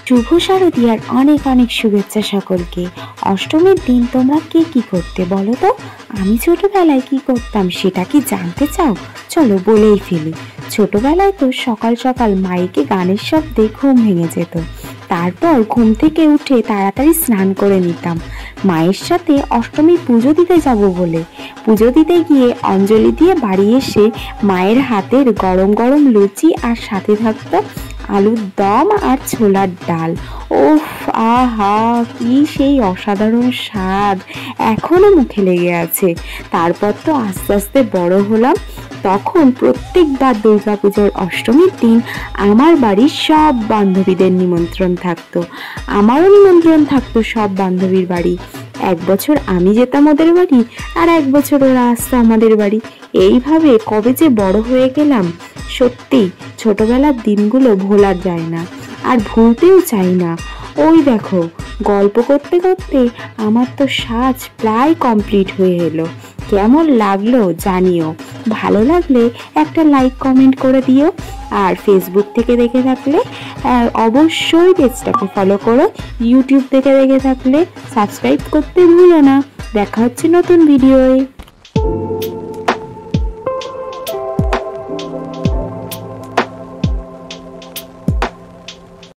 শুভ শারদীয়ার অনেক অনেক শুভেচ্ছা সকলকে। অষ্টমীর দিন তোমরা কে কি করতে বলো তো? আমি ছোটবেলায় কি করতাম সেটা কি জানতে চাও? চলো বলেই ফেলি। ছোটবেলায় তো সকাল সকাল মাইকে গানের শব্দে ঘুম ভেঙে যেত। তারপর ঘুম থেকে উঠে তাড়াতাড়ি স্নান করে নিতাম মায়ের সাথে অষ্টমী পুজো দিতে যাব বলে। পুজো দিতে গিয়ে অঞ্জলি দিয়ে বাড়ি এসে মায়ের হাতের গরম গরম লুচি আর সাথে থাকতো আলুর দম আর ছোলার ডাল। ওফ, আহা, কি সেই অসাধারণ স্বাদ, এখনো মুখে লেগে আছে। তারপর তো আস্তে আস্তে বড় হলাম। তখন প্রত্যেকবার দুর্গাপুজোর অষ্টমীর দিন আমার বাড়ির সব বান্ধবীদের নিমন্ত্রণ থাকতো, আমারও নিমন্ত্রণ থাকতো সব বান্ধবীর বাড়ি। এক বছর আমি যেতাম ওদের বাড়ি, আর এক বছর ওরা আসতো আমাদের বাড়ি। এইভাবে কবে যে বড় হয়ে গেলাম। সত্যি ছোটবেলার দিনগুলো ভোলা যায় না, আর ভুলতেও চাই না। ওই দেখো, গল্প করতে করতে আমার তো সাজ প্রায় কমপ্লিট হয়ে এলো। কেমন লাগলো জানিও। ভালো লাগলে একটা লাইক কমেন্ট করে দিও। আর ফেসবুক থেকে দেখে থাকলে অবশ্যই পেজটাকে ফলো করো। ইউটিউব থেকে দেখে থাকলে সাবস্ক্রাইব করতে ভুলো না। দেখা হচ্ছে নতুন ভিডিওয়।